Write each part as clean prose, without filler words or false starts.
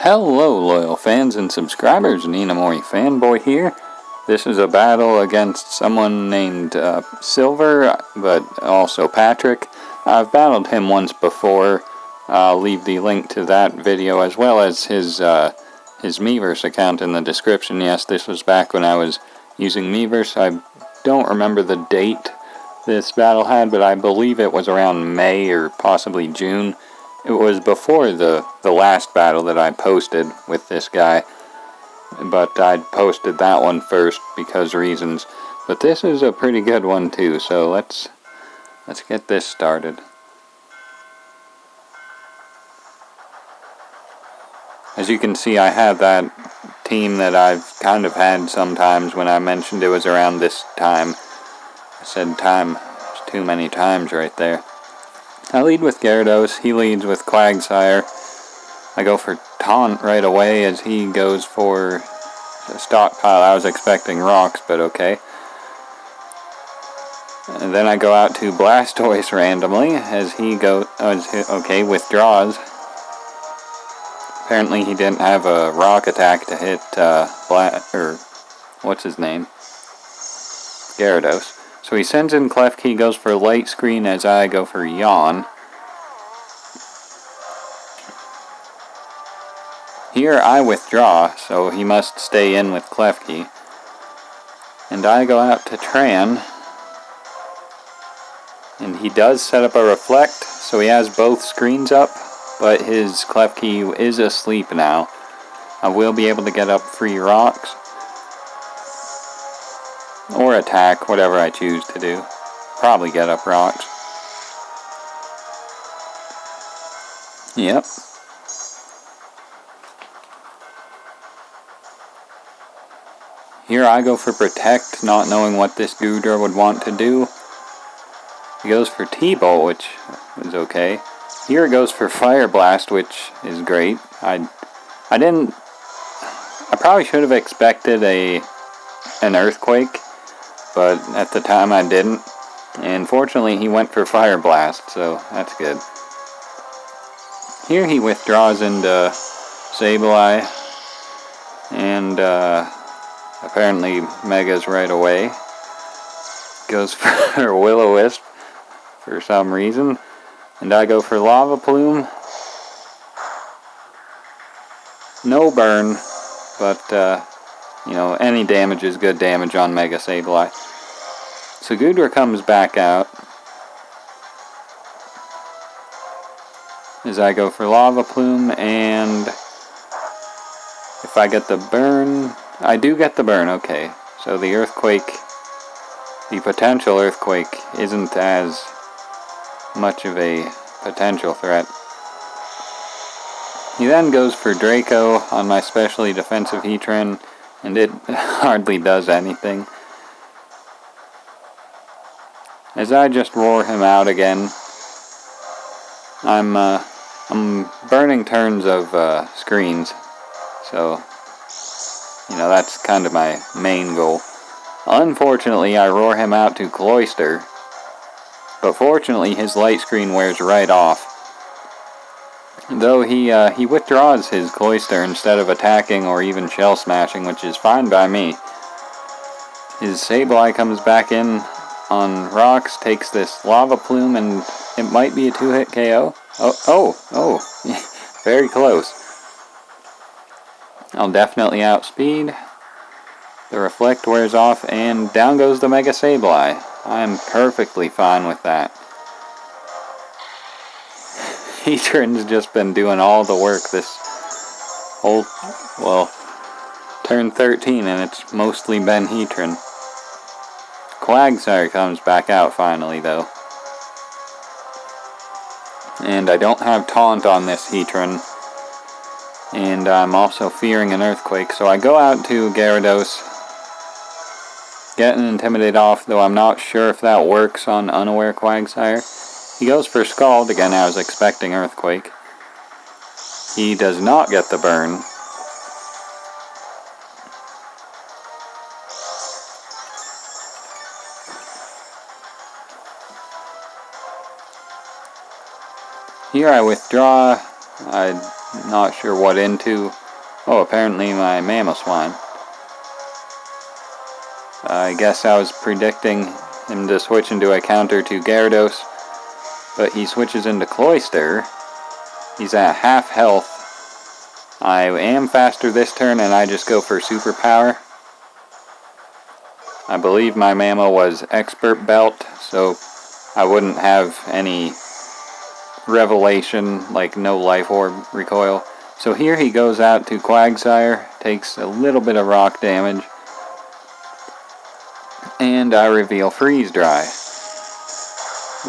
Hello loyal fans and subscribers, Ninamori Fanboy here. This is a battle against someone named Silver, but also Patrick. I've battled him once before. I'll leave the link to that video as well as his Miiverse account in the description. Yes, this was back when I was using Miiverse. I don't remember the date this battle had, but I believe it was around May or possibly June. It was before the last battle that I posted with this guy, but I posted that one first because reasons. But this is a pretty good one too, so let's get this started. As you can see, I have that team that I've kind of had sometimes. When I mentioned it was around this time, I said time. There's too many times right there. I lead with Gyarados, he leads with Quagsire. I go for Taunt right away as he goes for a stockpile. I was expecting rocks, but okay. And then I go out to Blastoise randomly as he withdraws. Apparently he didn't have a rock attack to hit what's his name? Gyarados. So he sends in Klefki, goes for Light Screen as I go for Yawn. Here I withdraw, so he must stay in with Klefki. And I go out to Tran. And he does set up a Reflect, so he has both screens up, but his Klefki is asleep now. I will be able to get up free rocks. Or attack, whatever I choose to do. Probably get up rocks. Yep. Here I go for Protect, not knowing what this Goodra would want to do. He goes for T-Bolt, which is okay. Here it goes for Fire Blast, which is great. I probably should have expected an Earthquake, but at the time I didn't. And fortunately he went for Fire Blast, so that's good. Here he withdraws into Sableye, and apparently Megas right away. Goes for Will-O-Wisp for some reason, and I go for Lava Plume. No burn, but any damage is good damage on Mega Sableye. So Goodra comes back out as I go for Lava Plume, and if I get the burn, I do get the burn, okay. So the Earthquake, the potential Earthquake, isn't as much of a potential threat. He then goes for Draco on my specially defensive Heatran, and it hardly does anything. As I just roar him out again, I'm burning turns of screens, so that's kind of my main goal. Unfortunately, I roar him out to Cloyster, but fortunately his Light Screen wears right off. Though he withdraws his Cloyster instead of attacking or even Shell Smashing, which is fine by me. His Sableye comes back in on rocks, takes this Lava Plume, and it might be a 2-hit KO. Oh, very close. I'll definitely outspeed. The Reflect wears off, and down goes the Mega Sableye. I'm perfectly fine with that. Heatran's just been doing all the work this whole, turn 13, and it's mostly been Heatran. Quagsire comes back out finally, though. And I don't have Taunt on this Heatran. And I'm also fearing an Earthquake, so I go out to Gyarados. Get an Intimidate off, though I'm not sure if that works on Unaware Quagsire. He goes for Scald, again I was expecting Earthquake. He does not get the burn. Here I withdraw. I Not sure what into. Oh, apparently my mammal swine. I guess I was predicting him to switch into a counter to Gyarados, but he switches into Cloyster. He's at half health. I am faster this turn, and I just go for Superpower. I believe my mammal was Expert Belt, so I wouldn't have any revelation, like no Life Orb recoil. So here he goes out to Quagsire, takes a little bit of rock damage, and I reveal Freeze Dry,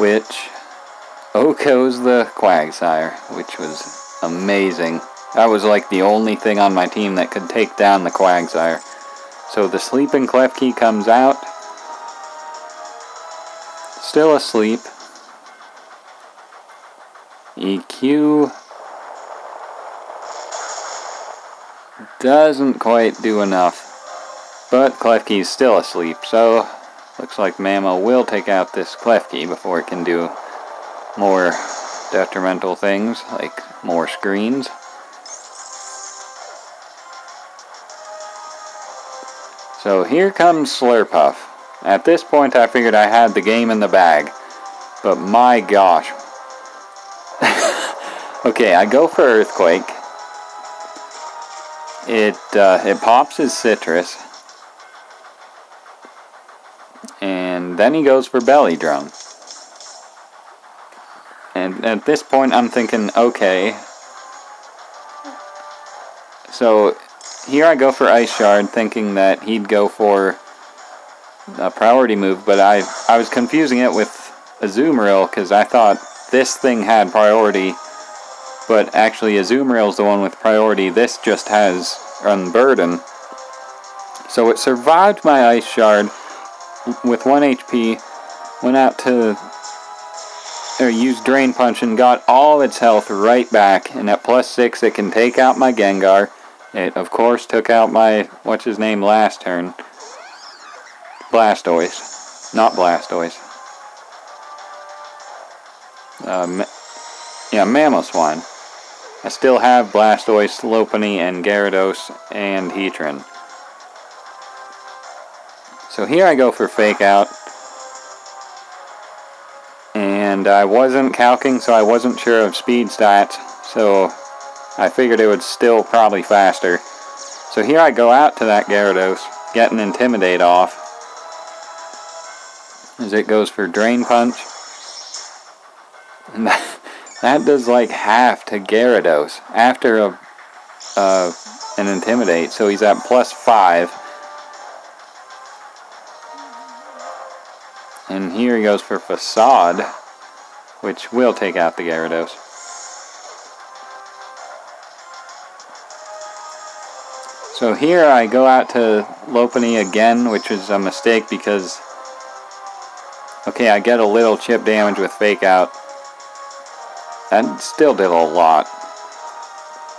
which OHKOs the Quagsire, which was amazing. That was like the only thing on my team that could take down the Quagsire. So the Sleeping Klefki comes out, still asleep. EQ doesn't quite do enough, but Klefki's still asleep, so looks like Mammo will take out this Klefki before it can do more detrimental things, like more screens. So here comes Slurpuff. At this point I figured I had the game in the bag, but my gosh. Okay, I go for Earthquake. It pops his Citrus, and then he goes for Belly Drum. And at this point I'm thinking, okay, so here I go for Ice Shard, thinking that he'd go for a priority move, but I was confusing it with Azumarill, because I thought this thing had priority, but actually Azumaril's the one with priority. This just has Unburden. So it survived my Ice Shard with 1 HP, went out to used Drain Punch and got all its health right back, and at +6 it can take out my Gengar. It of course took out my what's-his-name last turn. Blastoise. Not Blastoise. Yeah, Mamoswine. I still have Blastoise, Lopunny, and Gyarados, and Heatran. So here I go for Fake Out. And I wasn't calcing, so I wasn't sure of speed stats, so I figured it would still probably faster. So here I go out to that Gyarados, get an Intimidate off, as it goes for Drain Punch. And that does like half to Gyarados after an Intimidate, so he's at +5. And here he goes for Facade, which will take out the Gyarados. So here I go out to Lopunny again, which is a mistake because, okay, I get a little chip damage with Fake Out. That still did a lot.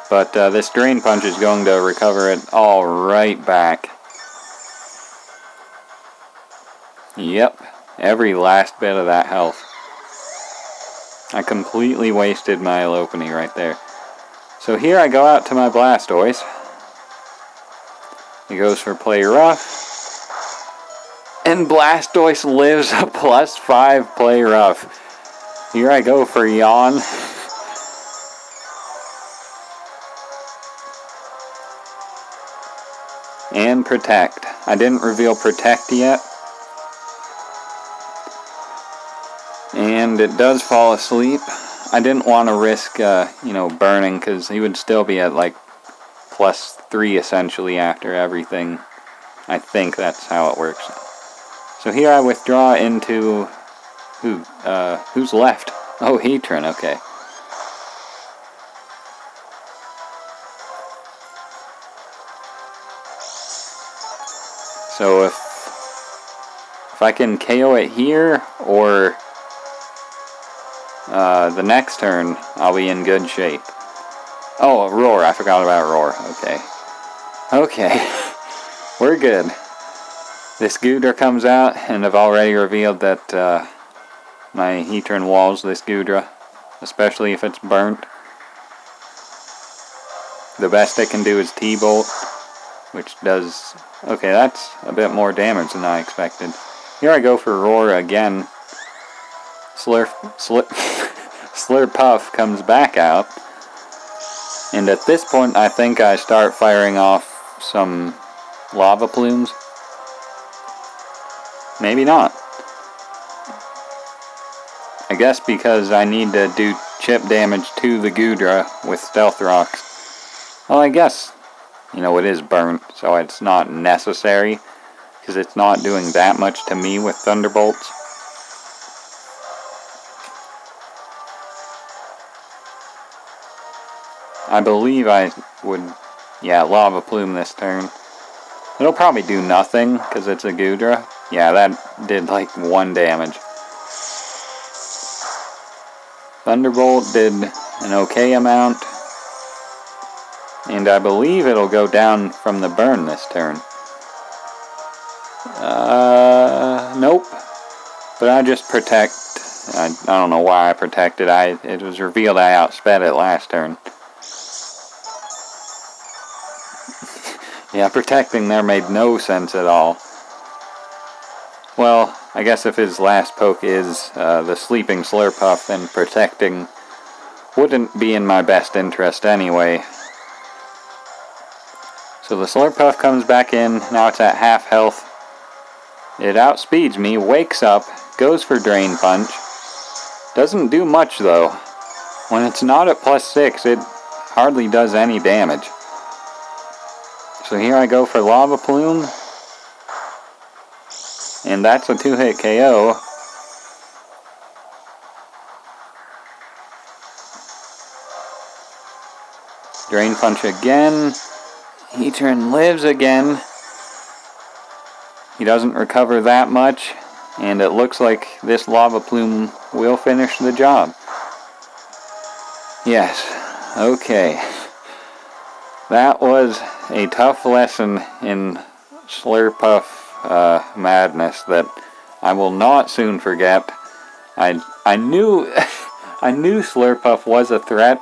But this Drain Punch is going to recover it all right back. Yep, every last bit of that health. I completely wasted my Lopunny right there. So here I go out to my Blastoise. He goes for Play Rough. And Blastoise lives a +5 Play Rough. Here I go for Yawn. And Protect. I didn't reveal Protect yet. And it does fall asleep. I didn't want to risk, burning, because he would still be at like +3 essentially after everything. I think that's how it works. So here I withdraw into who's left? Oh, Heatran, okay. So if I can KO it here, or the next turn, I'll be in good shape. Oh, Roar, I forgot about Roar, okay. Okay, we're good. This Goodra comes out, and I've already revealed that my Heatran walls this Goodra, especially if it's burnt. the best it can do is T-Bolt, which does... Okay, that's a bit more damage than I expected. Here I go for Roar again. Slurpuff comes back out. And at this point, I think I start firing off some lava plumes. Maybe not. I guess because I need to do chip damage to the Goodra with Stealth Rocks. Well, I guess, you know, it is burnt, so it's not necessary, because it's not doing that much to me with Thunderbolts. I believe I would, yeah, Lava Plume this turn. It'll probably do nothing, because it's a Goodra. Yeah, that did like 1 damage. Thunderbolt did an okay amount. And I believe it'll go down from the burn this turn. Nope. But I just protect. I don't know why I protected. It was revealed I outsped it last turn. Yeah, protecting there made no sense at all. Well, I guess if his last poke is the sleeping Slurpuff, then protecting wouldn't be in my best interest anyway. So the Slurpuff comes back in, now it's at half health. It outspeeds me, wakes up, goes for Drain Punch. Doesn't do much though. When it's not at +6, it hardly does any damage. So here I go for Lava Plume. And that's a 2-hit KO. Drain Punch again. Heatran lives again. He doesn't recover that much. And it looks like this Lava Plume will finish the job. Yes. Okay. That was a tough lesson in Slurpuff madness that I will not soon forget. I knew I knew Slurpuff was a threat,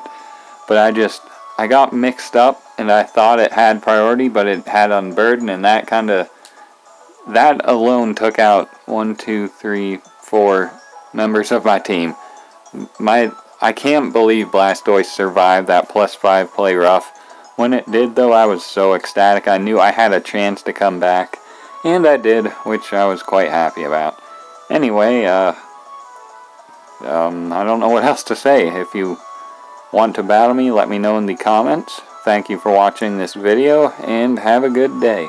but I got mixed up and I thought it had priority, but it had Unburden, and that alone took out 1, 2, 3, 4 members of my team. I can't believe Blastoise survived that +5 play rough. When it did though, I was so ecstatic. I knew I had a chance to come back. And I did, which I was quite happy about. Anyway, I don't know what else to say. If you want to battle me, let me know in the comments. Thank you for watching this video, and have a good day.